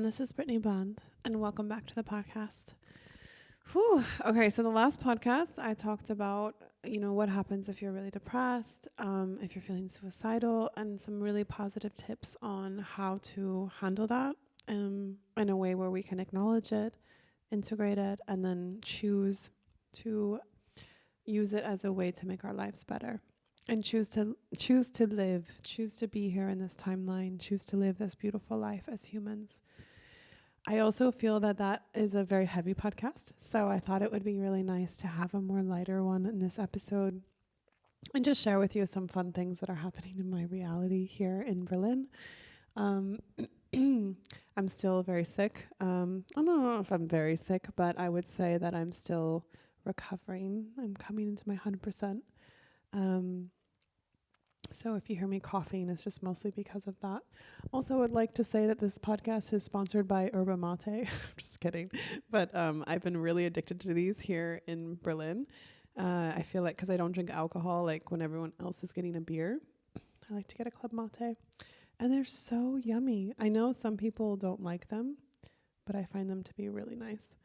This is Brittnee Bond, and welcome back to the podcast. Whew. Okay, so the last podcast I talked about, what happens if you're really depressed, if you're feeling suicidal, and some really positive tips on how to handle that in a way where we can acknowledge it, integrate it, and then choose to use it as a way to make our lives better. And choose to live, choose to be here in this timeline, choose to live this beautiful life as humans. I also feel that is a very heavy podcast, so I thought it would be really nice to have a more lighter one in this episode and just share with you some fun things that are happening in my reality here in Berlin. I'm still very sick. I don't know if I'm very sick, but I would say that I'm still recovering. I'm coming into my 100%. So if you hear me coughing, it's just mostly because of that. Also, would like to say that this podcast is sponsored by Yerba Mate. I'm just kidding. But I've been really addicted to these here in Berlin. I feel like because I don't drink alcohol, like when everyone else is getting a beer, I like to get a club mate. And they're so yummy. I know some people don't like them, but I find them to be really nice.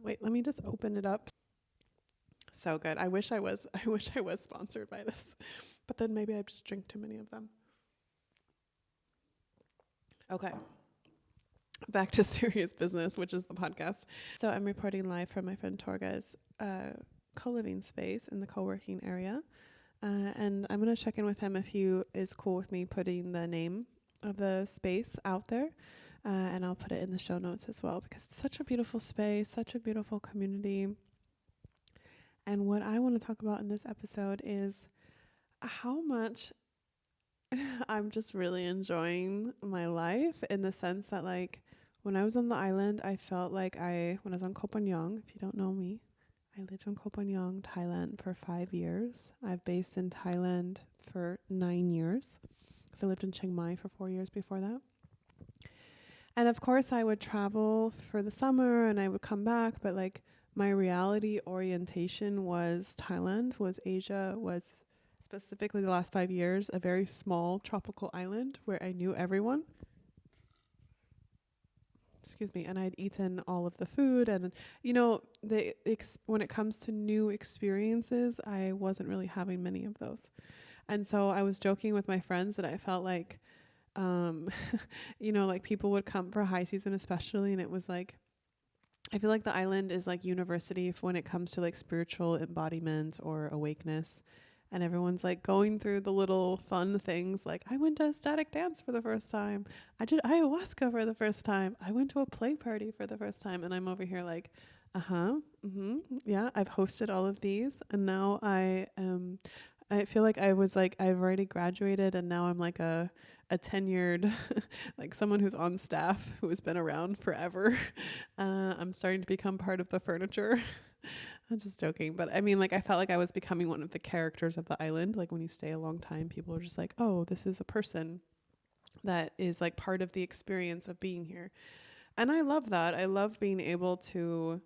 Wait, let me just open it up. So good. I wish I was sponsored by this, but then maybe I just drink too many of them. Okay. Back to serious business, which is the podcast. So I'm reporting live from my friend Torga's co-living space in the co-working area. And I'm going to check in with him if he is cool with me putting the name of the space out there. And I'll put it in the show notes as well, because it's such a beautiful space, such a beautiful community. And what I want to talk about in this episode is how much I'm just really enjoying my life, in the sense that, like, when I was on the island, I felt like when I was on Koh Phangan, if you don't know me, I lived in Koh Phangan, Thailand for 5 years. I've based in Thailand for 9 years. So I lived in Chiang Mai for 4 years before that. And of course I would travel for the summer and I would come back, but like my reality orientation was Thailand, was Asia, was specifically the last 5 years, a very small tropical island where I knew everyone. Excuse me. And I'd eaten all of the food, and when it comes to new experiences, I wasn't really having many of those. And so I was joking with my friends that I felt like, like people would come for high season especially, and it was like, I feel like the island is like university when it comes to like spiritual embodiment or awakeness. And everyone's like going through the little fun things. Like, I went to a static dance for the first time. I did ayahuasca for the first time. I went to a play party for the first time. And I'm over here like, yeah, I've hosted all of these. And now I feel like I've already graduated, and now I'm like a tenured, like someone who's on staff who has been around forever. I'm starting to become part of the furniture. I'm just joking. But I mean, like, I felt like I was becoming one of the characters of the island. Like, when you stay a long time, people are just like, oh, this is a person that is like part of the experience of being here. And I love that. I love being able to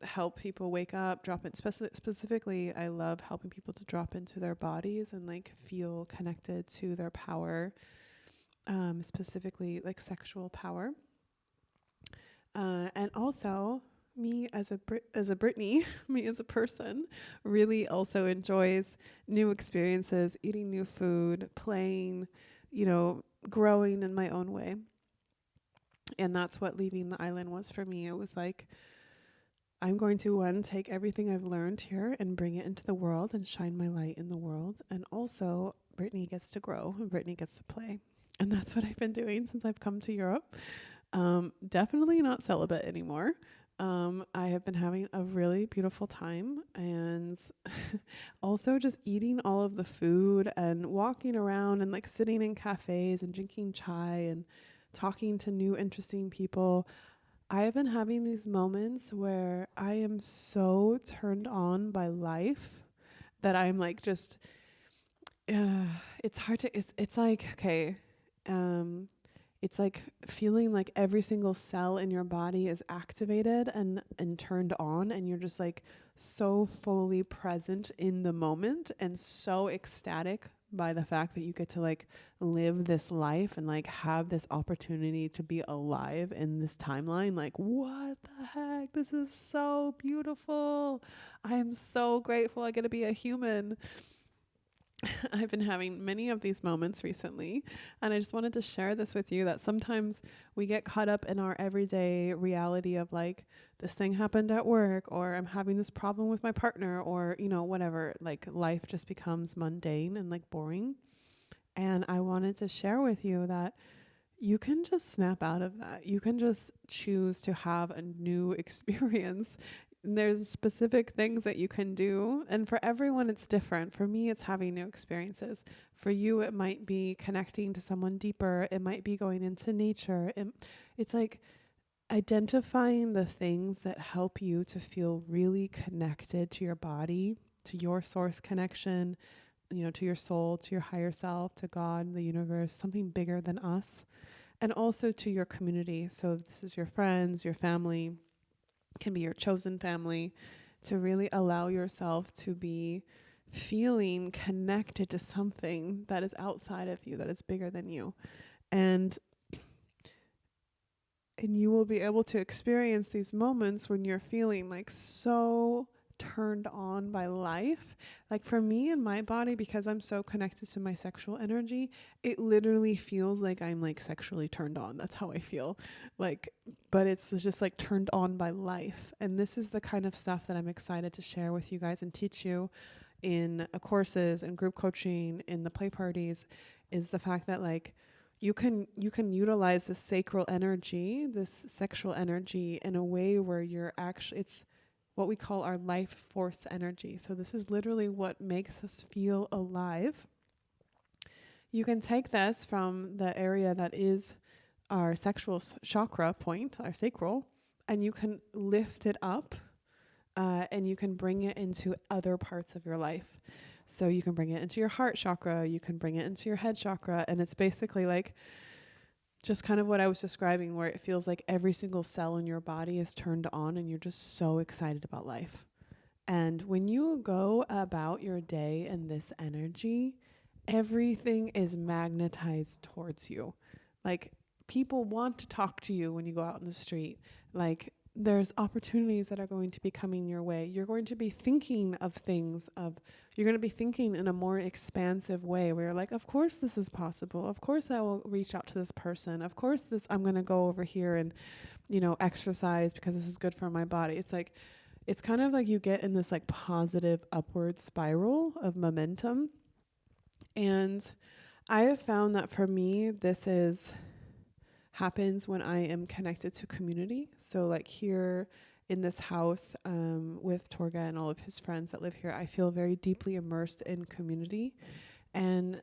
help people wake up, drop it. Specifically, I love helping people to drop into their bodies and like feel connected to their power, specifically like sexual power. And also, me as a Brittnee, me as a person, really also enjoys new experiences, eating new food, playing, growing in my own way. And that's what leaving the island was for me. It was like, I'm going to take everything I've learned here and bring it into the world and shine my light in the world. And also, Brittnee gets to grow and Brittnee gets to play. And that's what I've been doing since I've come to Europe. Definitely not celibate anymore. I have been having a really beautiful time, and also just eating all of the food and walking around and like sitting in cafes and drinking chai and talking to new interesting people. I have been having these moments where I am so turned on by life that I'm like just, it's hard to, it's like, okay, it's like feeling like every single cell in your body is activated and turned on, and you're just like so fully present in the moment and so ecstatic by the fact that you get to like live this life and like have this opportunity to be alive in this timeline. Like, what the heck? This is so beautiful. I am so grateful I get to be a human. I've been having many of these moments recently, and I just wanted to share this with you, that sometimes we get caught up in our everyday reality of like, this thing happened at work, or I'm having this problem with my partner, or, you know, whatever, like life just becomes mundane and like boring. And I wanted to share with you that you can just snap out of that. You can just choose to have a new experience. There's specific things that you can do, and for everyone it's different. For me, it's having new experiences. For you, it might be connecting to someone deeper. It might be going into nature. It's like identifying the things that help you to feel really connected to your body, to your source connection, you know, to your soul, to your higher self, to God, the universe, something bigger than us, and also to your community. So this is your friends, your family, can be your chosen family, to really allow yourself to be feeling connected to something that is outside of you, that is bigger than you. And you will be able to experience these moments when you're feeling like so turned on by life. Like for me and my body, because I'm so connected to my sexual energy, it literally feels like I'm like sexually turned on. That's how I feel. Like, but it's just like turned on by life. And this is the kind of stuff that I'm excited to share with you guys and teach you in courses and group coaching, in the play parties, is the fact that like you can utilize this sacral energy, this sexual energy, in a way where you're actually, it's what we call our life force energy. So this is literally what makes us feel alive. You can take this from the area that is our sexual chakra point, our sacral, and you can lift it up, and you can bring it into other parts of your life. So you can bring it into your heart chakra, you can bring it into your head chakra, and it's basically like just kind of what I was describing, where it feels like every single cell in your body is turned on and you're just so excited about life. And when you go about your day in this energy, everything is magnetized towards you. Like, people want to talk to you when you go out in the street. Like, there's opportunities that are going to be coming your way. You're going to be thinking of things you're going to be thinking in a more expansive way, where you're like, of course this is possible. Of course I will reach out to this person. Of course I'm going to go over here and, you know, exercise because this is good for my body. It's like, it's kind of like you get in this like positive upward spiral of momentum. And I have found that for me, happens when I am connected to community. So like here in this house, with Torga and all of his friends that live here, I feel very deeply immersed in community. And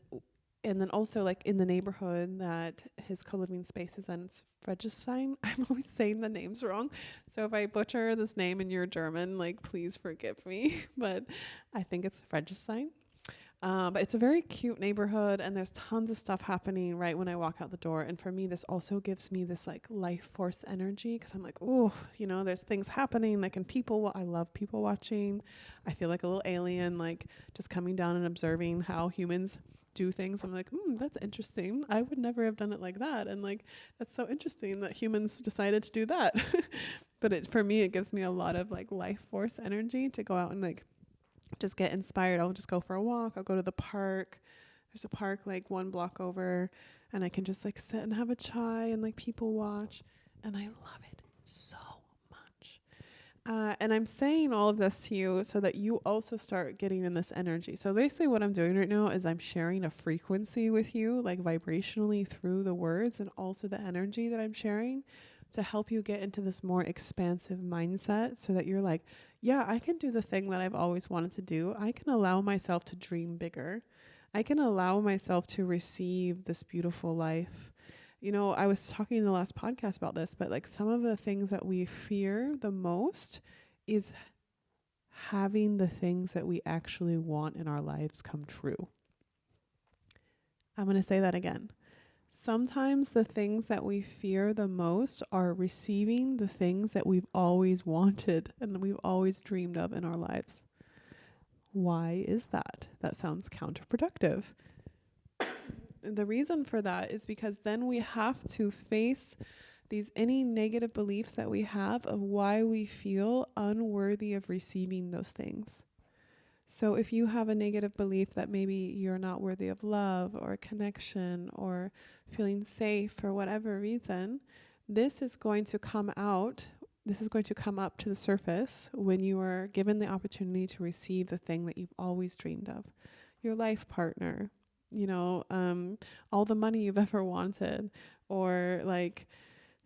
then also like in the neighborhood that his co-living space is in, it's Fredestein. I'm always saying the names wrong. So if I butcher this name and you're German, like please forgive me. But I think it's Fredestein. But it's a very cute neighborhood, and there's tons of stuff happening right when I walk out the door. And for me, this also gives me this like life force energy, because I'm like, oh, you know, there's things happening. Like, and I love people watching. I feel like a little alien, like just coming down and observing how humans do things. I'm like, that's interesting. I would never have done it like that. And like, that's so interesting that humans decided to do that. But for me, it gives me a lot of like life force energy to go out and like just get inspired. I'll just go for a walk. I'll go to the park. There's a park like 1 block over, and I can just like sit and have a chai and like people watch, and I love it so much. And I'm saying all of this to you so that you also start getting in this energy. So basically what I'm doing right now is I'm sharing a frequency with you, like vibrationally through the words and also the energy that I'm sharing, to help you get into this more expansive mindset, so that you're like, yeah, I can do the thing that I've always wanted to do. I can allow myself to dream bigger. I can allow myself to receive this beautiful life. You know, I was talking in the last podcast about this, but like some of the things that we fear the most is having the things that we actually want in our lives come true. I'm going to say that again. Sometimes the things that we fear the most are receiving the things that we've always wanted and we've always dreamed of in our lives. Why is that? That sounds counterproductive. the reason for that is because then we have to face any negative beliefs that we have of why we feel unworthy of receiving those things. So if you have a negative belief that maybe you're not worthy of love or connection or feeling safe for whatever reason, this is going to come out. This is going to come up to the surface when you are given the opportunity to receive the thing that you've always dreamed of. Your life partner, all the money you've ever wanted, or like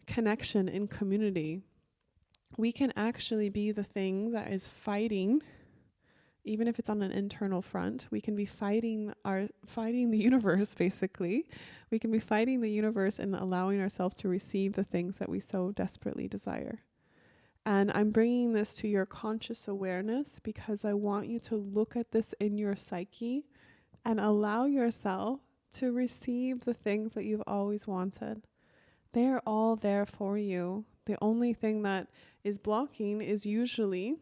connection in community. We can actually be the thing that is fighting. Even if it's on an internal front, we can be fighting the universe, basically. We can be fighting the universe and allowing ourselves to receive the things that we so desperately desire. And I'm bringing this to your conscious awareness because I want you to look at this in your psyche and allow yourself to receive the things that you've always wanted. They're all there for you. The only thing that is blocking is usually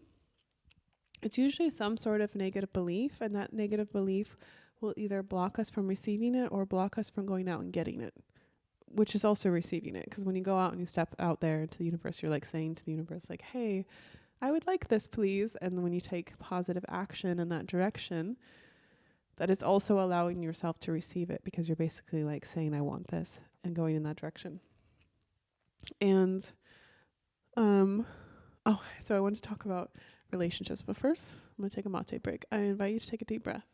some sort of negative belief, and that negative belief will either block us from receiving it or block us from going out and getting it, which is also receiving it. Because when you go out and you step out there into the universe, you're like saying to the universe, like, hey, I would like this, please. And when you take positive action in that direction, that is also allowing yourself to receive it, because you're basically like saying, I want this, and going in that direction. And, so I want to talk about relationships, but first I'm going to take a mate break. I invite you to take a deep breath.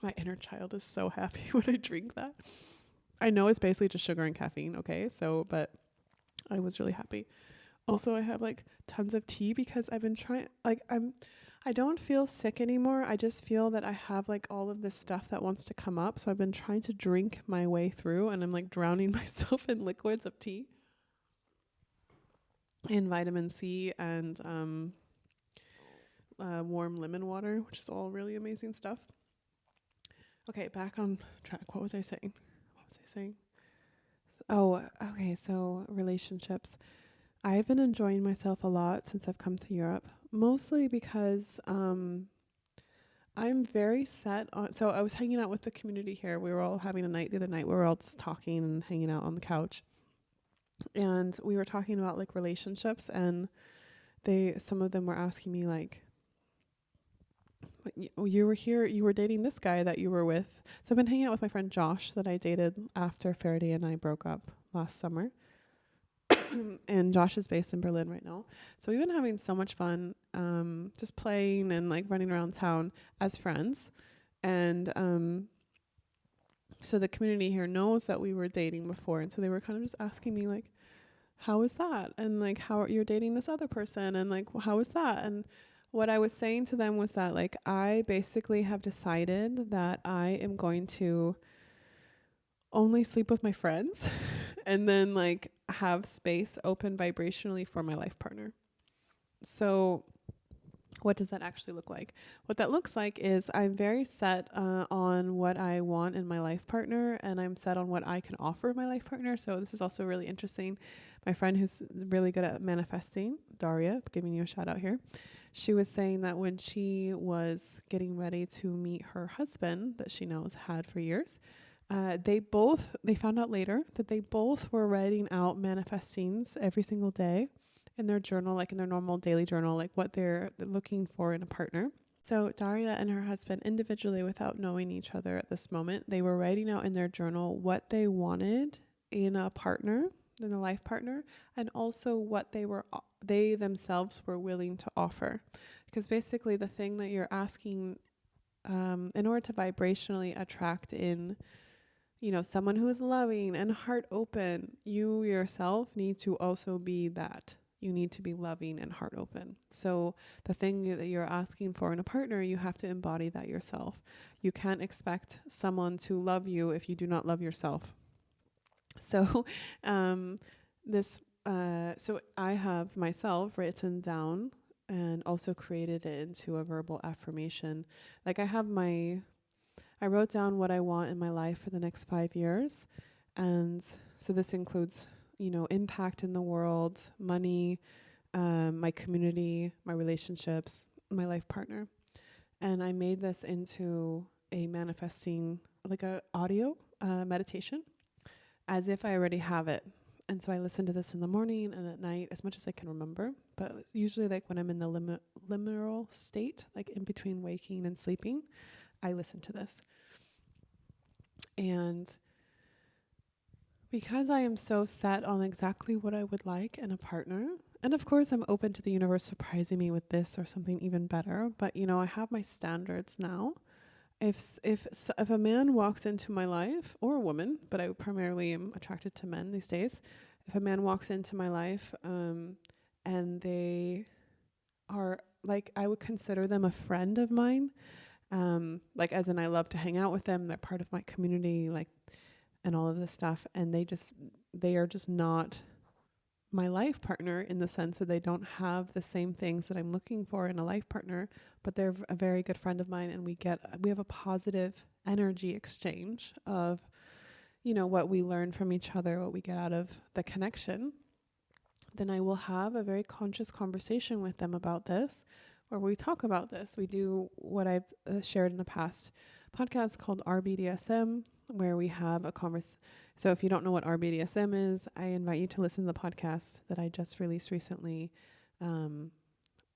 My inner child is so happy when I drink that. I know it's basically just sugar and caffeine, okay? But I was really happy. Also, I have like tons of tea because I've been trying, I don't feel sick anymore. I just feel that I have like all of this stuff that wants to come up. So I've been trying to drink my way through, and I'm like drowning myself in liquids of tea and vitamin C and warm lemon water, which is all really amazing stuff. Okay, back on track. What was I saying? Oh, okay. So relationships. I've been enjoying myself a lot since I've come to Europe, mostly because I'm very set on. So I was hanging out with the community here. We were all having a night the other night. We were all just talking and hanging out on the couch. And we were talking about like relationships, and some of them were asking me like, you were here, you were dating this guy that you were with. So I've been hanging out with my friend Josh that I dated after Faraday and I broke up last summer. And Josh is based in Berlin right now. So we've been having so much fun, just playing and like running around town as friends. And so the community here knows that we were dating before. And so they were kind of just asking me like, how is that? And like, how you're dating this other person? And like, how is that? And what I was saying to them was that like, I basically have decided that I am going to only sleep with my friends and then like have space open vibrationally for my life partner. So what does that actually look like? What that looks like is I'm very set on what I want in my life partner, and I'm set on what I can offer my life partner. So this is also really interesting. My friend who's really good at manifesting, Daria, giving you a shout out here. She was saying that when she was getting ready to meet her husband that she knows had for years, they found out later that they both were writing out manifestings every single day in their journal, like in their normal daily journal, like what they're looking for in a partner. So Daria and her husband individually, without knowing each other at this moment, they were writing out in their journal what they wanted in a partner, in a life partner, and also what they themselves were willing to offer. Because basically the thing that you're asking in order to vibrationally attract in, someone who is loving and heart open, you yourself need to also be that. You need to be loving and heart open. So the thing that you're asking for in a partner, you have to embody that yourself. You can't expect someone to love you if you do not love yourself. So so I have myself written down and also created it into a verbal affirmation. Like I wrote down what I want in my life for the next 5 years. And so this includes, impact in the world, money, my community, my relationships, my life partner. And I made this into a manifesting, like a audio meditation, as if I already have it. And so I listen to this in the morning and at night as much as I can remember. But it's usually like when I'm in the liminal state, like in between waking and sleeping, I listen to this. And because I am so set on exactly what I would like in a partner, and of course I'm open to the universe surprising me with this or something even better, but you know, I have my standards now. If a man walks into my life, or a woman, but I primarily am attracted to men these days. If a man walks into my life, and they are like, I would consider them a friend of mine, like as in I love to hang out with them. They're part of my community, like, and all of this stuff. And they are just not my life partner in the sense that they don't have the same things that I'm looking for in a life partner, but they're a very good friend of mine, and we have a positive energy exchange of, you know, what we learn from each other, what we get out of the connection. Then I will have a very conscious conversation with them about this, where we talk about this. We do what I've shared in a past podcast called RBDSM, where we have a conversation. So if you don't know what RBDSM is, I invite you to listen to the podcast that I just released recently,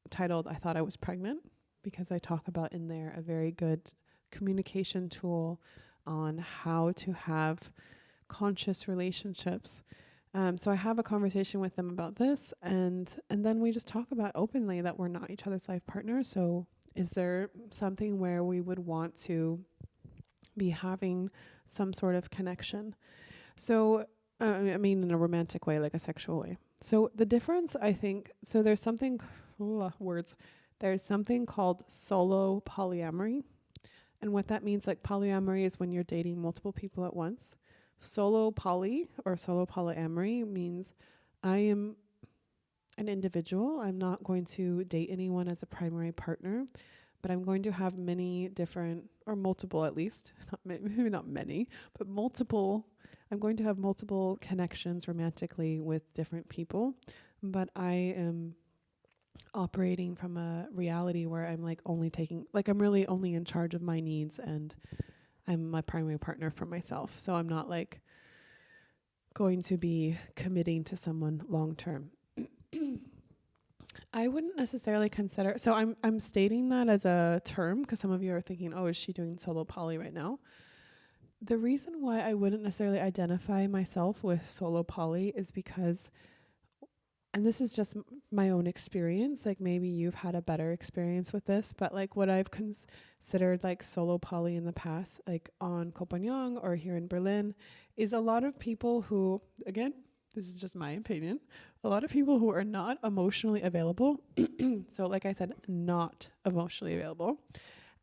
titled I Thought I Was Pregnant, because I talk about in there a very good communication tool on how to have conscious relationships. So I have a conversation with them about this, and then we just talk about openly that we're not each other's life partners. So is there something where we would want to be having some sort of connection? So, I mean, in a romantic way, like a sexual way. So the difference, I think, so there's something, there's something called solo polyamory. And what that means, like polyamory is when you're dating multiple people at once. Solo poly or solo polyamory means I am an individual. I'm not going to date anyone as a primary partner, but I'm going to have many different, or multiple at least, maybe not many, but multiple. I'm going to have multiple connections romantically with different people, but I am operating from a reality where I'm like only taking, like I'm really only in charge of my needs, and I'm my primary partner for myself. So I'm not like going to be committing to someone long term. I wouldn't necessarily consider, so I'm stating that as a term because some of you are thinking, oh, is she doing solo poly right now? The reason why I wouldn't necessarily identify myself with solo poly is because, and this is just my own experience, like maybe you've had a better experience with this, but like what I've considered like solo poly in the past, like on Copenhagen or here in Berlin, is a lot of people who, again, this is just my opinion, a lot of people who are not emotionally available. So like I said, not emotionally available.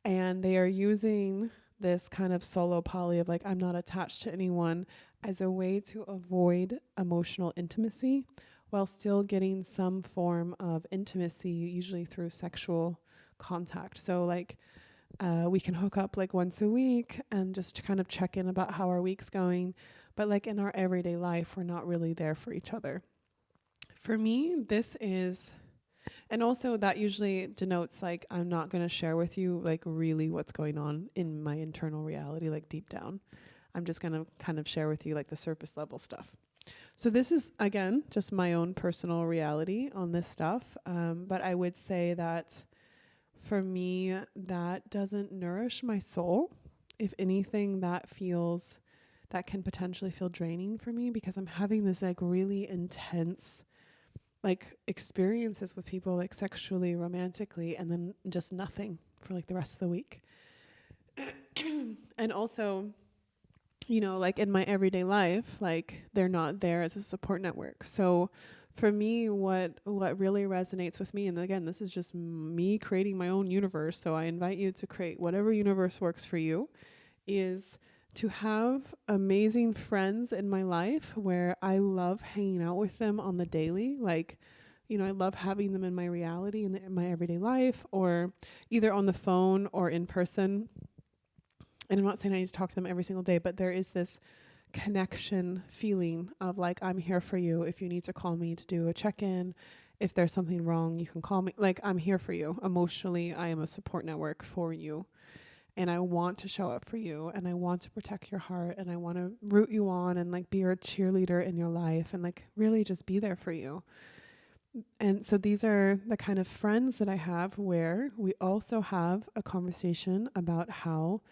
And they are using this kind of solo poly of like, I'm not attached to anyone, as a way to avoid emotional intimacy while still getting some form of intimacy, usually through sexual contact. So like we can hook up like once a week and just kind of check in about how our week's going. But like in our everyday life, we're not really there for each other. For me, this is, and also that usually denotes like I'm not going to share with you like really what's going on in my internal reality, like deep down. I'm just going to kind of share with you like the surface level stuff. So this is, again, just my own personal reality on this stuff. But I would say that for me, that doesn't nourish my soul. If anything, that can potentially feel draining for me, because I'm having this like really intense like experiences with people, like sexually, romantically, and then just nothing for like the rest of the week. And also, you know, like in my everyday life, like they're not there as a support network. So for me, what really resonates with me, and again, this is just me creating my own universe, so I invite you to create whatever universe works for you, is to have amazing friends in my life where I love hanging out with them on the daily. Like, you know, I love having them in my reality, in my everyday life, or either on the phone or in person. And I'm not saying I need to talk to them every single day, but there is this connection feeling of like, I'm here for you if you need to call me to do a check-in. if there's something wrong, you can call me. Like, I'm here for you. Emotionally, I am a support network for you. And I want to show up for you, and I want to protect your heart, and I want to root you on and like be your cheerleader in your life and like really just be there for you. And so these are the kind of friends that I have where we also have a conversation about how,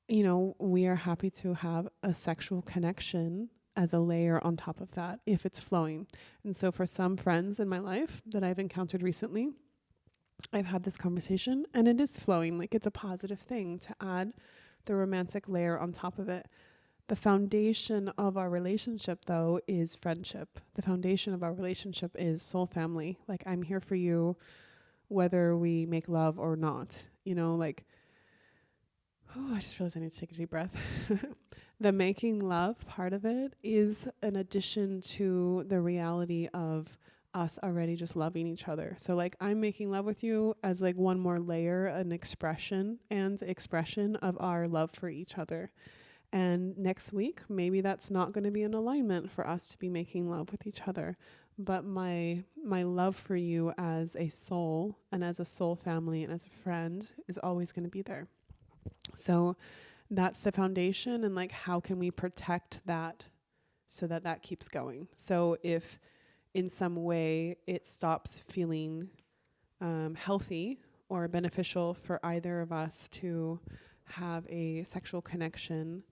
you know, we are happy to have a sexual connection as a layer on top of that if it's flowing. And so for some friends in my life that I've encountered recently, I've had this conversation and it is flowing. Like, it's a positive thing to add the romantic layer on top of it. The foundation of our relationship, though, is friendship. The foundation of our relationship is soul family. Like, I'm here for you whether we make love or not. You know, like, oh, I just realized I need to take a deep breath. The making love part of it is an addition to the reality of us already just loving each other. So like, I'm making love with you as like one more layer, an expression of our love for each other. And next week, maybe that's not going to be an alignment for us to be making love with each other. But my love for you as a soul and as a soul family and as a friend is always going to be there. So that's the foundation. And like, how can we protect that so that that keeps going? So if in some way it stops feeling healthy or beneficial for either of us to have a sexual connection,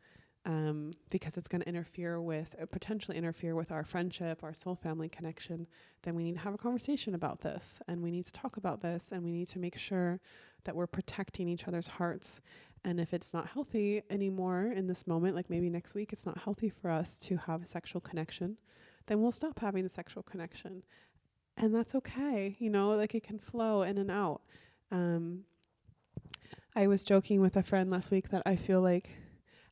because it's going to potentially interfere with our friendship, our soul family connection, then we need to have a conversation about this, and we need to talk about this, and we need to make sure that we're protecting each other's hearts. And if it's not healthy anymore in this moment, like maybe next week it's not healthy for us to have a sexual connection, then we'll stop having the sexual connection. And that's okay. You know, like, it can flow in and out. I was joking with a friend last week that I feel like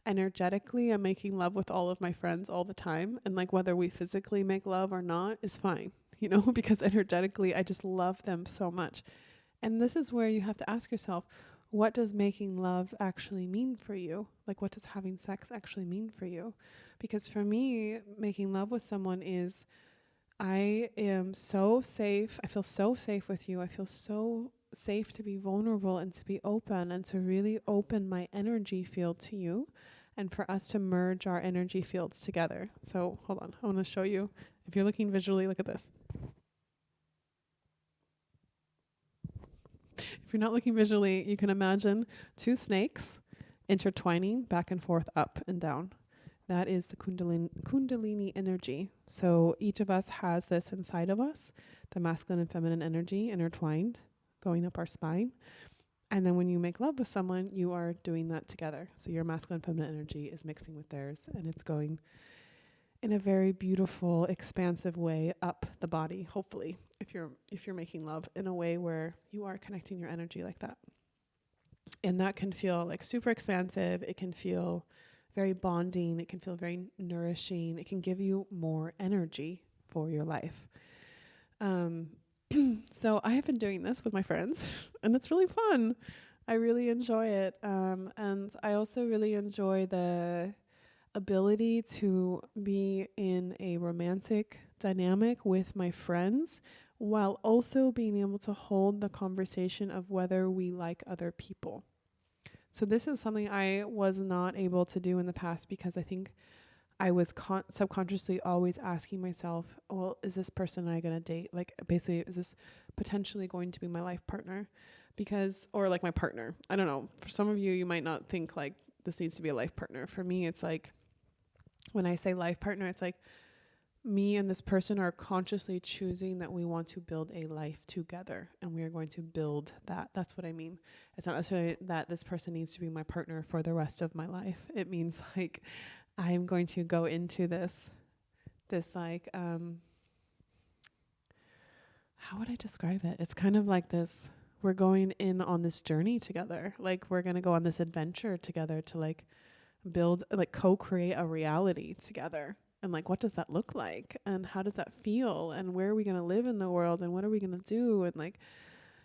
energetically I'm making love with all of my friends all the time. And like, whether we physically make love or not is fine, you know, because energetically I just love them so much. And this is where you have to ask yourself, what does making love actually mean for you? Like, what does having sex actually mean for you? Because for me, making love with someone is, I am so safe. I feel so safe with you. I feel so safe to be vulnerable and to be open and to really open my energy field to you, and for us to merge our energy fields together. So hold on. I want to show you. If you're looking visually, look at this. If you're not looking visually, you can imagine two snakes intertwining back and forth, up and down. That is the Kundalini energy. So each of us has this inside of us, the masculine and feminine energy intertwined, going up our spine. And then when you make love with someone, you are doing that together. So your masculine and feminine energy is mixing with theirs, and it's going in a very beautiful, expansive way up the body, hopefully, if you're making love in a way where you are connecting your energy like that. And that can feel like super expansive. It can feel very bonding. It can feel very nourishing. It can give you more energy for your life. So I have been doing this with my friends, and it's really fun. I really enjoy it. And I also really enjoy the ability to be in a romantic dynamic with my friends, while also being able to hold the conversation of whether we like other people. So this is something I was not able to do in the past, because I think I was subconsciously always asking myself, well, is this person I going to date? Like, basically, is this potentially going to be my life partner? Because, or like my partner. I don't know. For some of you, you might not think like this needs to be a life partner. For me, it's like, when I say life partner, it's like me and this person are consciously choosing that we want to build a life together, and we are going to build that. That's what I mean. It's not necessarily that this person needs to be my partner for the rest of my life. It means like, I'm going to go into this like, how would I describe it? It's kind of like this, we're going in on this journey together. Like, we're going to go on this adventure together to like build, like co-create a reality together. And like, what does that look like? And how does that feel? And where are we going to live in the world? And what are we going to do? And like,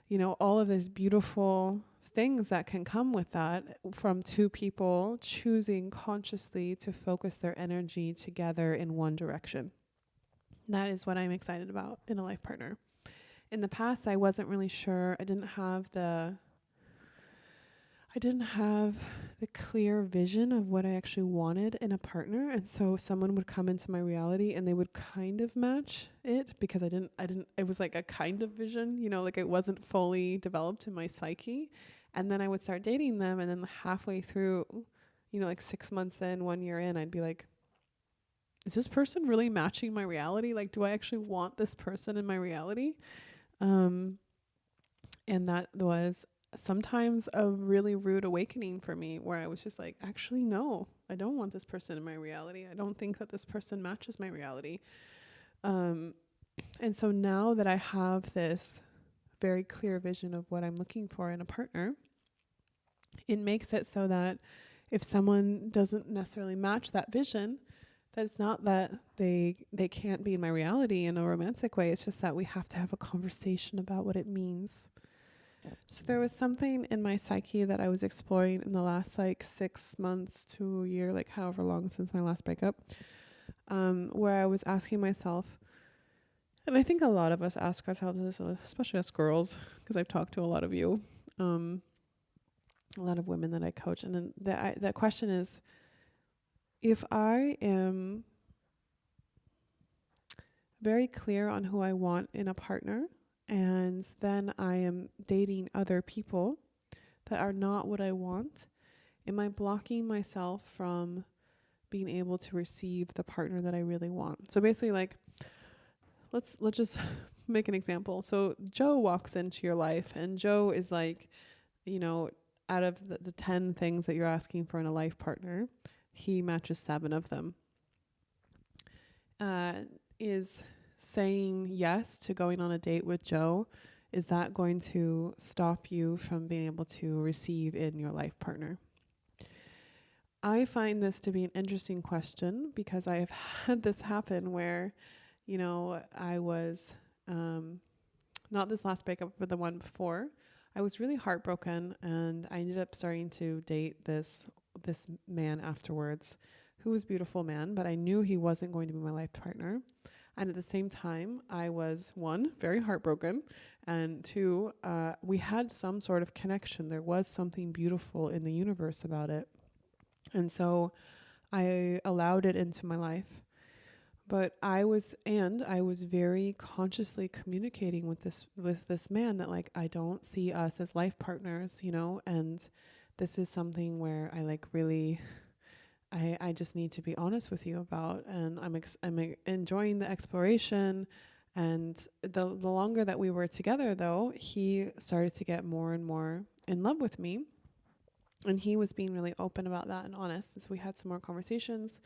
you know, all of these beautiful things that can come with that, from two people choosing consciously to focus their energy together in one direction. That is what I'm excited about in a life partner. in the past, I wasn't really sure. I didn't have the clear vision of what I actually wanted in a partner. And so someone would come into my reality and they would kind of match it, because it was like a kind of vision, like it wasn't fully developed in my psyche. And then I would start dating them. And then halfway through, like 6 months in, 1 year in, I'd be like, is this person really matching my reality? Like, do I actually want this person in my reality? And that was sometimes a really rude awakening for me, where I was just like, actually, no, I don't want this person in my reality. I don't think that this person matches my reality. And so now that I have this very clear vision of what I'm looking for in a partner, it makes it so that if someone doesn't necessarily match that vision, that it's not that they can't be in my reality in a romantic way. It's just that we have to have a conversation about what it means. So there was something in my psyche that I was exploring in the last 6 months to a year, however long since my last breakup, where I was asking myself, and I think a lot of us ask ourselves this, especially us girls, because I've talked to a lot of you, a lot of women that I coach, and then that question is, if I am very clear on who I want in a partner, and then I am dating other people that are not what I want, am I blocking myself from being able to receive the partner that I really want? So basically, let's just make an example. So Joe walks into your life, and Joe is out of the 10 things that you're asking for in a life partner, he matches 7 of them. Is saying yes to going on a date with Joe, is that going to stop you from being able to receive in your life partner? I find this to be an interesting question, because I have had this happen where, I was, not this last breakup, but the one before, I was really heartbroken, and I ended up starting to date this man afterwards, who was a beautiful man, but I knew he wasn't going to be my life partner. And at the same time, I was, 1, very heartbroken, and 2, we had some sort of connection. There was something beautiful in the universe about it. And so I allowed it into my life. But I was very consciously communicating with this man that I don't see us as life partners, and this is something where I just need to be honest with you about, and I'm enjoying the exploration. And the longer that we were together, though, he started to get more and more in love with me, and he was being really open about that and honest. And so we had some more conversations,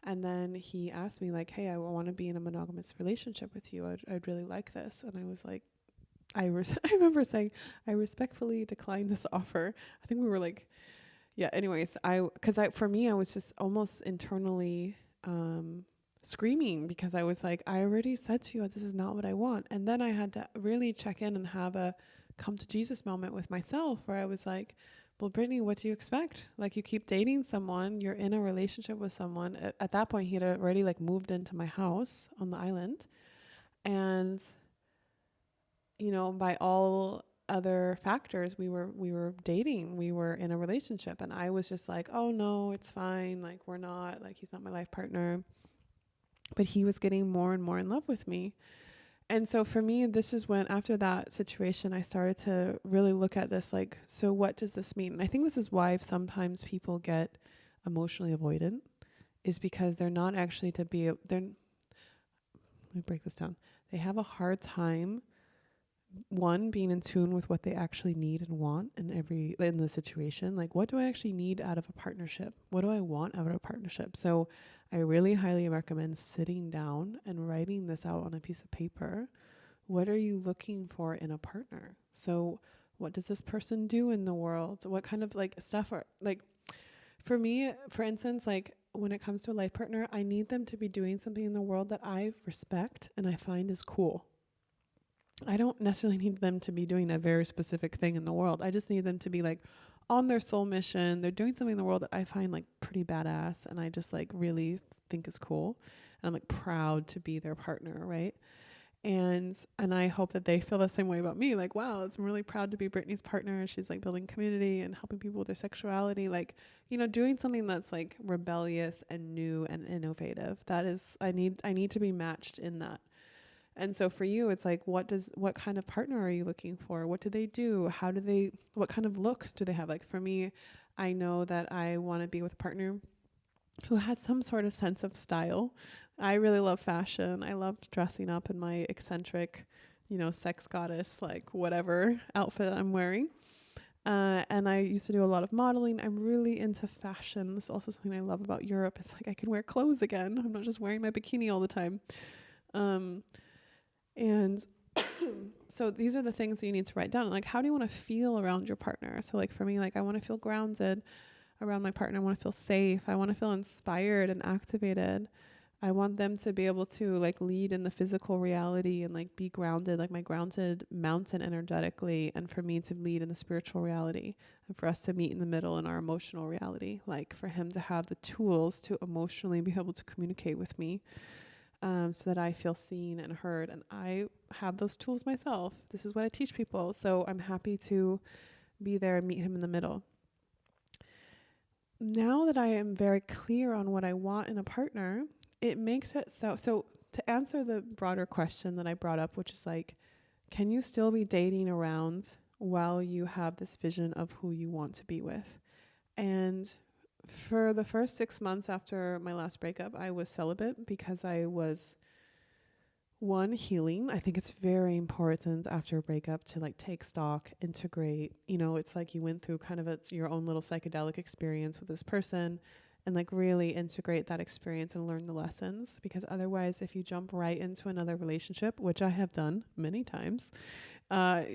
and then he asked me hey, I want to be in a monogamous relationship with you. I'd really like this. And I was like, I remember saying, I respectfully decline this offer. I think we were yeah, anyways, for me, I was just almost internally screaming, because I was like, I already said to you, this is not what I want. And then I had to really check in and have a come to Jesus moment with myself, where I was like, well, Brittnee, what do you expect? You keep dating someone, you're in a relationship with someone. At that point, he had already moved into my house on the island. And, by all other factors, we were dating, we were in a relationship, and I was just like, oh no, it's fine, we're not, he's not my life partner. But he was getting more and more in love with me. And so for me, this is when, after that situation, I started to really look at this, so what does this mean? And I think this is why sometimes people get emotionally avoidant, is because they're not actually let me break this down. They have a hard time, 1, being in tune with what they actually need and want in the situation. What do I actually need out of a partnership? What do I want out of a partnership? So I really highly recommend sitting down and writing this out on a piece of paper. What are you looking for in a partner? So what does this person do in the world? What kind of stuff are for me, for instance, when it comes to a life partner, I need them to be doing something in the world that I respect and I find is cool. I don't necessarily need them to be doing a very specific thing in the world. I just need them to be on their soul mission. They're doing something in the world that I find pretty badass, and I just really think is cool. And I'm proud to be their partner, right? And I hope that they feel the same way about me. Like, wow, I'm really proud to be Brittnee's partner. She's like building community and helping people with their sexuality. Like, doing something that's like rebellious and new and innovative. That is, I need to be matched in that. And so for you, it's like, what kind of partner are you looking for? What do they do? What kind of look do they have? Like for me, I know that I want to be with a partner who has some sort of sense of style. I really love fashion. I love dressing up in my eccentric, sex goddess, like whatever outfit I'm wearing. And I used to do a lot of modeling. I'm really into fashion. This is also something I love about Europe. It's like I can wear clothes again. I'm not just wearing my bikini all the time. And so these are the things that you need to write down. Like, how do you want to feel around your partner? So like for me, like I want to feel grounded around my partner. I want to feel safe. I want to feel inspired and activated. I want them to be able to like lead in the physical reality and like be grounded, like my grounded mountain energetically. And for me to lead in the spiritual reality, and for us to meet in the middle in our emotional reality, like for him to have the tools to emotionally be able to communicate with me, so that I feel seen and heard. And I have those tools myself. This is what I teach people. So I'm happy to be there and meet him in the middle. Now that I am very clear on what I want in a partner, it makes it so to answer the broader question that I brought up, which is like, can you still be dating around while you have this vision of who you want to be with? And for the first 6 months after my last breakup, I was celibate because I was healing. I think it's very important after a breakup to like take stock, integrate. It's like you went through kind of your own little psychedelic experience with this person, and like really integrate that experience and learn the lessons. Because otherwise, if you jump right into another relationship, which I have done many times,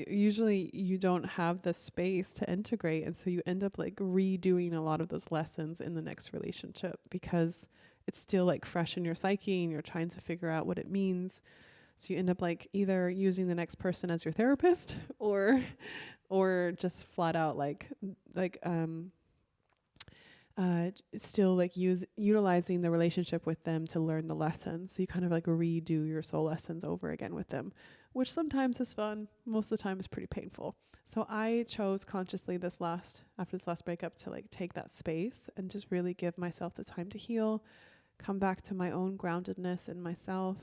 usually you don't have the space to integrate. And so you end up like redoing a lot of those lessons in the next relationship because it's still like fresh in your psyche and you're trying to figure out what it means. So you end up like either using the next person as your therapist or just flat out still like utilizing the relationship with them to learn the lessons. So you kind of like redo your soul lessons over again with them, which sometimes is fun. Most of the time is pretty painful. So I chose consciously after this last breakup to like take that space and just really give myself the time to heal, come back to my own groundedness in myself,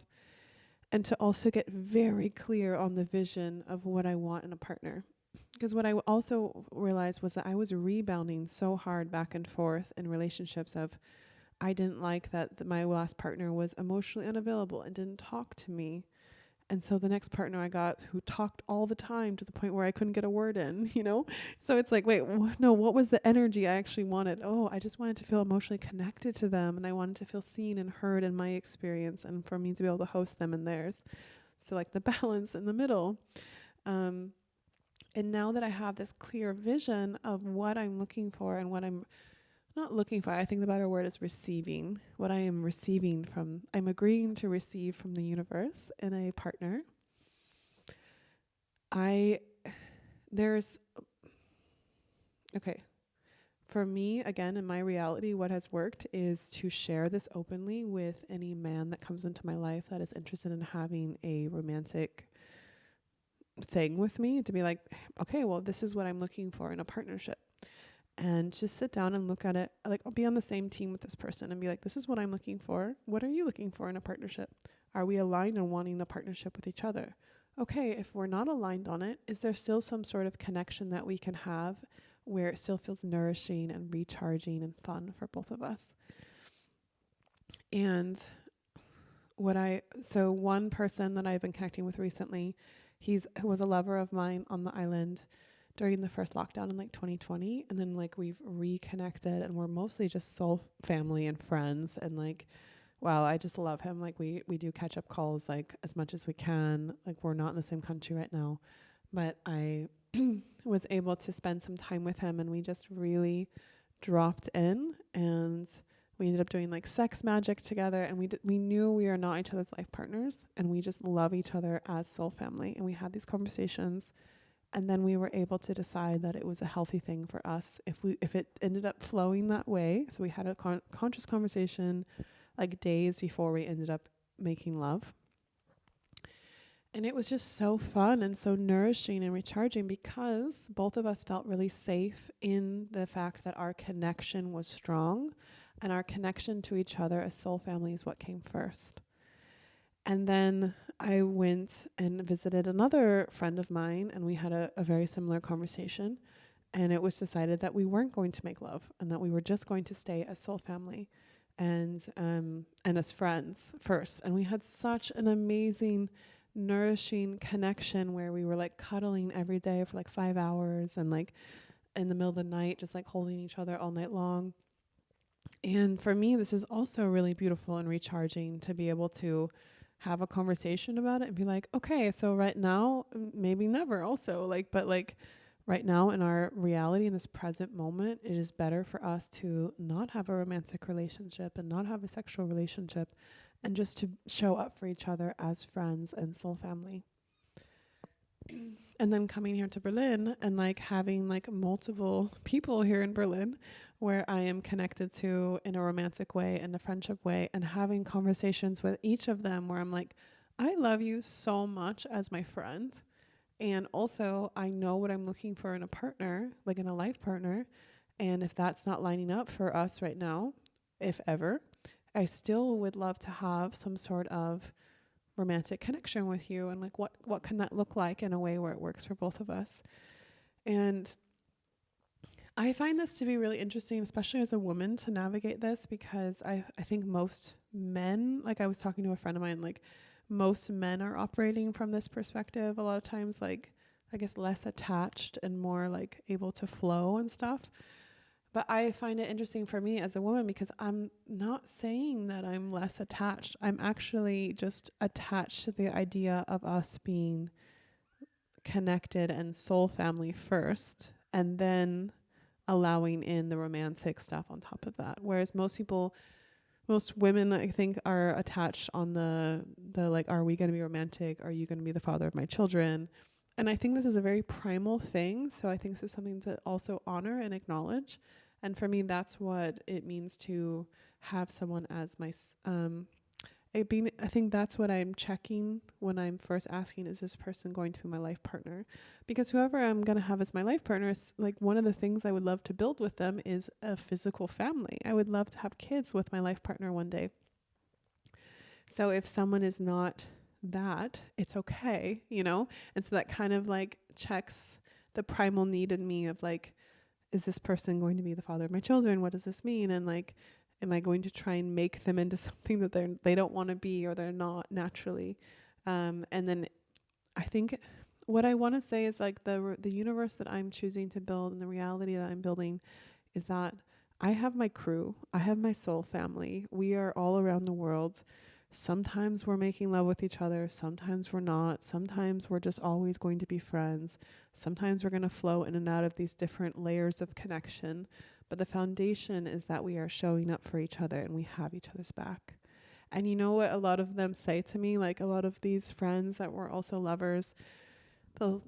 and to also get very clear on the vision of what I want in a partner. Because what I also realized was that I was rebounding so hard back and forth in relationships of, I didn't like that my last partner was emotionally unavailable and didn't talk to me. And so the next partner I got who talked all the time to the point where I couldn't get a word in, So it's like, wait, what was the energy I actually wanted? Oh, I just wanted to feel emotionally connected to them. And I wanted to feel seen and heard in my experience and for me to be able to host them in theirs. So like the balance in the middle. And now that I have this clear vision of what I'm looking for and what I'm not looking for, I think the better word is receiving. What I am receiving I'm agreeing to receive from the universe in a partner. For me, again, in my reality, what has worked is to share this openly with any man that comes into my life that is interested in having a romantic thing with me, to be like, okay, well, this is what I'm looking for in a partnership. And just sit down and look at it. Like, I'll be on the same team with this person and be like, this is what I'm looking for. What are you looking for in a partnership? Are we aligned on wanting a partnership with each other? Okay, if we're not aligned on it, is there still some sort of connection that we can have where it still feels nourishing and recharging and fun for both of us? And one person that I've been connecting with recently, who was a lover of mine on the island during the first lockdown in like 2020. And then like we've reconnected and we're mostly just soul family and friends. And like, wow, I just love him. Like we do catch up calls like as much as we can. Like we're not in the same country right now, but I was able to spend some time with him and we just really dropped in and we ended up doing like sex magic together, and we knew we are not each other's life partners, and we just love each other as soul family. And we had these conversations, and then we were able to decide that it was a healthy thing for us if it ended up flowing that way. So we had a conscious conversation like days before we ended up making love. And it was just so fun and so nourishing and recharging because both of us felt really safe in the fact that our connection was strong and our connection to each other as soul family is what came first. And then I went and visited another friend of mine, and we had a very similar conversation. And it was decided that we weren't going to make love and that we were just going to stay as soul family and as friends first. And we had such an amazing, nourishing connection where we were like cuddling every day for like 5 hours and like in the middle of the night, just like holding each other all night long. And for me, this is also really beautiful and recharging to be able to have a conversation about it and be like, okay, so right now, maybe never also like, but like right now in our reality in this present moment, it is better for us to not have a romantic relationship and not have a sexual relationship and just to show up for each other as friends and soul family. And then coming here to Berlin and like having like multiple people here in Berlin where I am connected to in a romantic way and a friendship way, and having conversations with each of them where I'm like, I love you so much as my friend. And also I know what I'm looking for in a partner, like in a life partner. And if that's not lining up for us right now, if ever, I still would love to have some sort of romantic connection with you, and like what can that look like in a way where it works for both of us. And I find this to be really interesting, especially as a woman, to navigate this, because I think most men, like I was talking to a friend of mine, like most men are operating from this perspective a lot of times, like I guess less attached and more like able to flow and stuff. But I find it interesting for me as a woman because I'm not saying that I'm less attached. I'm actually just attached to the idea of us being connected and soul family first, and then allowing in the romantic stuff on top of that. Whereas most women, I think, are attached on the like, are we going to be romantic? Are you going to be the father of my children? And I think this is a very primal thing. So I think this is something to also honor and acknowledge. And for me, that's what it means to have someone as my, I think that's what I'm checking when I'm first asking, is this person going to be my life partner? Because whoever I'm going to have as my life partner, is like one of the things I would love to build with them is a physical family. I would love to have kids with my life partner one day. So if someone is not that, it's okay, you know? And so that kind of like checks the primal need in me of like, is this person going to be the father of my children? What does this mean? And like, am I going to try and make them into something that they don't want to be, or they're not naturally? And then I think what I want to say is like the universe that I'm choosing to build and the reality that I'm building is that I have my crew. I have my soul family. We are all around the world. Sometimes we're making love with each other. Sometimes we're not. Sometimes we're just always going to be friends. Sometimes we're going to flow in and out of these different layers of connection. But the foundation is that we are showing up for each other and we have each other's back. And you know what a lot of them say to me, like a lot of these friends that were also lovers, they'll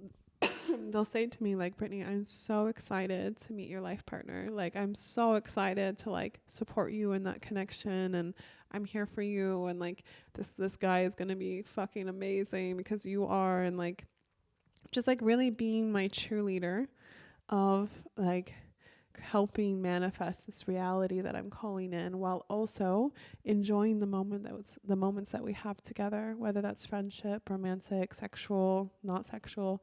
they'll say to me like, Brittnee, I'm so excited to meet your life partner. Like, I'm so excited to like support you in that connection, and I'm here for you, and like this guy is going to be fucking amazing because you are, and like just like really being my cheerleader of like helping manifest this reality that I'm calling in, while also enjoying the moments that we have together, whether that's friendship, romantic, sexual, not sexual.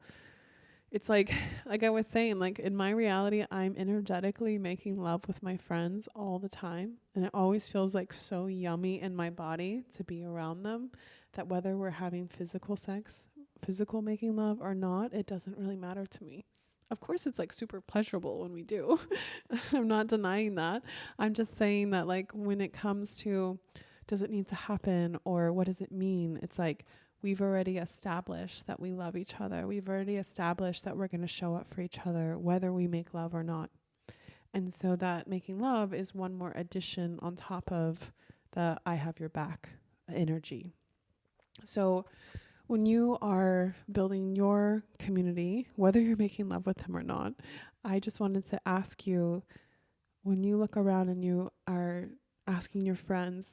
It's like I was saying, like in my reality, I'm energetically making love with my friends all the time. And it always feels like so yummy in my body to be around them, that whether we're having physical sex, physical making love or not, it doesn't really matter to me. Of course, it's like super pleasurable when we do. I'm not denying that. I'm just saying that like when it comes to, does it need to happen or what does it mean? It's like, we've already established that we love each other. We've already established that we're going to show up for each other, whether we make love or not. And so that making love is one more addition on top of the I have your back energy. So when you are building your community, whether you're making love with them or not, I just wanted to ask you, when you look around and you are asking your friends,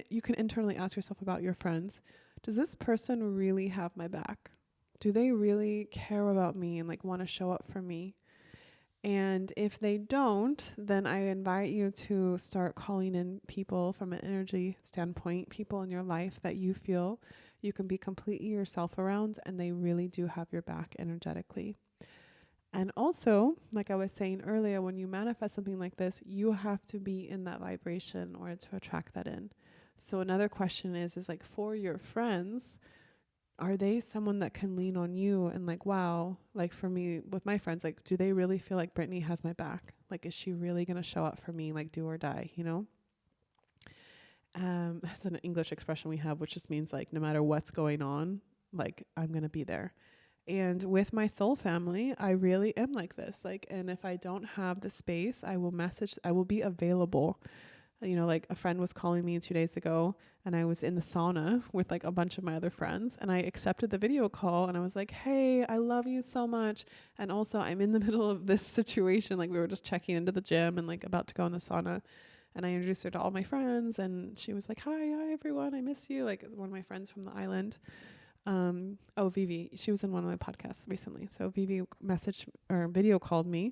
you can internally ask yourself about your friends, does this person really have my back? Do they really care about me and like want to show up for me? And if they don't, then I invite you to start calling in people from an energy standpoint, people in your life that you feel you can be completely yourself around and they really do have your back energetically. And also, like I was saying earlier, when you manifest something like this, you have to be in that vibration in order to attract that in. So another question is like, for your friends, are they someone that can lean on you and like, wow, like for me with my friends, like, do they really feel like Brittnee has my back? Like, is she really going to show up for me? Like, do or die, you know? That's an English expression we have, which just means like, no matter what's going on, like, I'm going to be there. And with my soul family, I really am like this. Like, and if I don't have the space, I will be available. You know, like a friend was calling me 2 days ago and I was in the sauna with like a bunch of my other friends and I accepted the video call and I was like, hey, I love you so much. And also I'm in the middle of this situation. Like we were just checking into the gym and like about to go in the sauna. And I introduced her to all my friends and she was like, hi everyone. I miss you. Like one of my friends from the island. Vivi, she was in one of my podcasts recently. So Vivi messaged or video called me.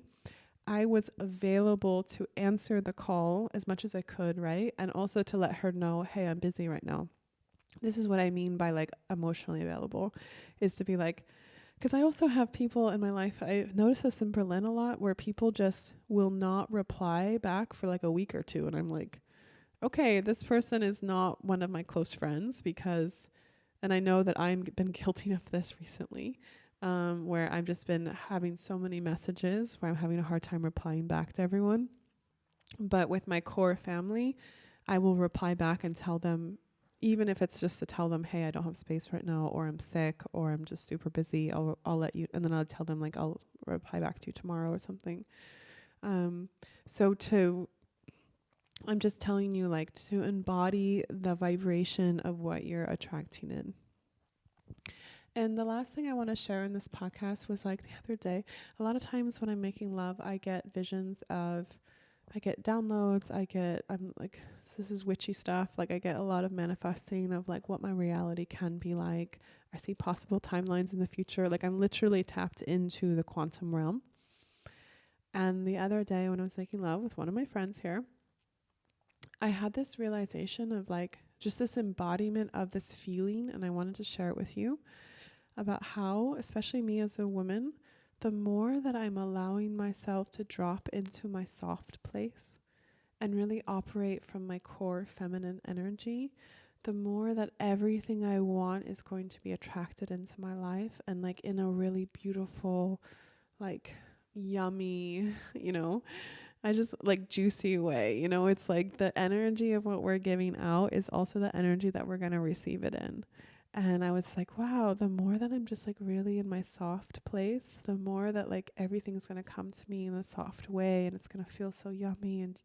I was available to answer the call as much as I could, right? And also to let her know, hey, I'm busy right now. This is what I mean by like emotionally available, is to be like, because I also have people in my life, I notice this in Berlin a lot, where people just will not reply back for like a week or two. And I'm like, okay, this person is not one of my close friends because, and I know that I've been guilty of this recently. Where I've just been having so many messages where I'm having a hard time replying back to everyone. But with my core family, I will reply back and tell them, even if it's just to tell them, hey, I don't have space right now, or I'm sick, or I'm just super busy, I'll let you, and then I'll tell them like, I'll reply back to you tomorrow or something. I'm just telling you like to embody the vibration of what you're attracting in. And the last thing I want to share in this podcast was like the other day, a lot of times when I'm making love, I get visions of, I get downloads, I'm like, this is witchy stuff. Like I get a lot of manifesting of like what my reality can be like. I see possible timelines in the future. Like I'm literally tapped into the quantum realm. And the other day when I was making love with one of my friends here, I had this realization of like just this embodiment of this feeling. And I wanted to share it with you. About how, especially me as a woman, the more that I'm allowing myself to drop into my soft place and really operate from my core feminine energy, the more that everything I want is going to be attracted into my life and like in a really beautiful, like yummy, you know, I just like juicy way, you know, it's like the energy of what we're giving out is also the energy that we're going to receive it in. And I was like, wow, the more that I'm just like really in my soft place, the more that like everything's going to come to me in a soft way and it's going to feel so yummy and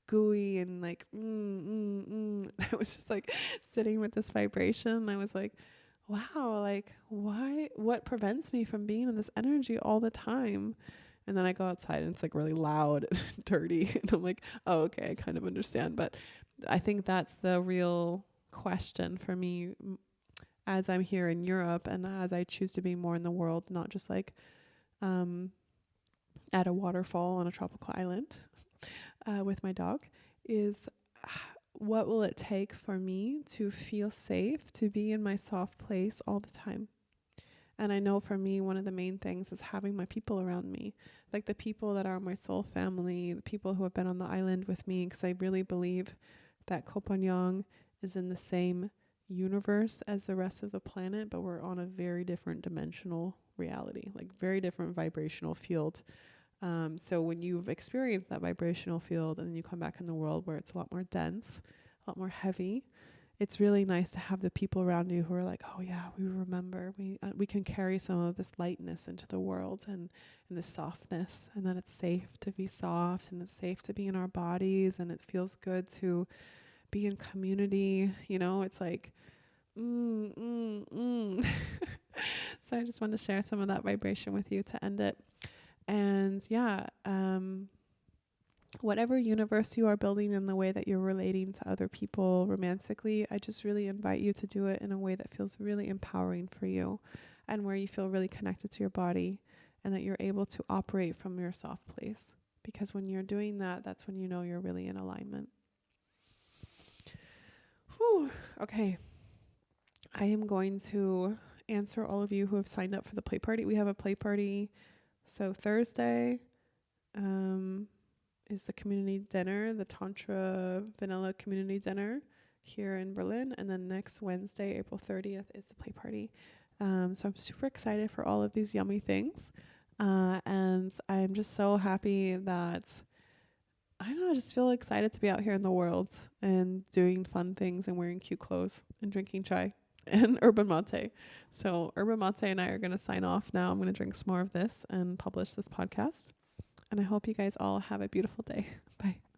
gooey and like, I was just like sitting with this vibration. And I was like, wow, like what prevents me from being in this energy all the time? And then I go outside and it's like really loud and dirty. And I'm like, oh, okay, I kind of understand. But I think that's the real question for me as I'm here in Europe and as I choose to be more in the world, not just like at a waterfall on a tropical island with my dog, is what will it take for me to feel safe, to be in my soft place all the time? And I know for me, one of the main things is having my people around me, like the people that are my soul family, the people who have been on the island with me, because I really believe that Kopanjang is in the same universe as the rest of the planet, but we're on a very different dimensional reality, like very different vibrational field. So when you've experienced that vibrational field and then you come back in the world where it's a lot more dense, a lot more heavy, it's really nice to have the people around you who are like, oh yeah, we remember, we can carry some of this lightness into the world and this softness, and that it's safe to be soft and it's safe to be in our bodies and it feels good to be in community, you know, it's like, So I just want to share some of that vibration with you to end it. And yeah, whatever universe you are building in the way that you're relating to other people romantically, I just really invite you to do it in a way that feels really empowering for you and where you feel really connected to your body and that you're able to operate from your soft place. Because when you're doing that, that's when you know you're really in alignment. Whew. Okay. I am going to answer all of you who have signed up for the play party. We have a play party. So Thursday is the community dinner, the Tantra Vanilla community dinner here in Berlin. And then next Wednesday, April 30th, is the play party. So I'm super excited for all of these yummy things. And I'm just so happy that, I don't know, I just feel excited to be out here in the world and doing fun things and wearing cute clothes and drinking chai and yerba mate. So yerba mate and I are going to sign off now. I'm going to drink some more of this and publish this podcast. And I hope you guys all have a beautiful day. Bye.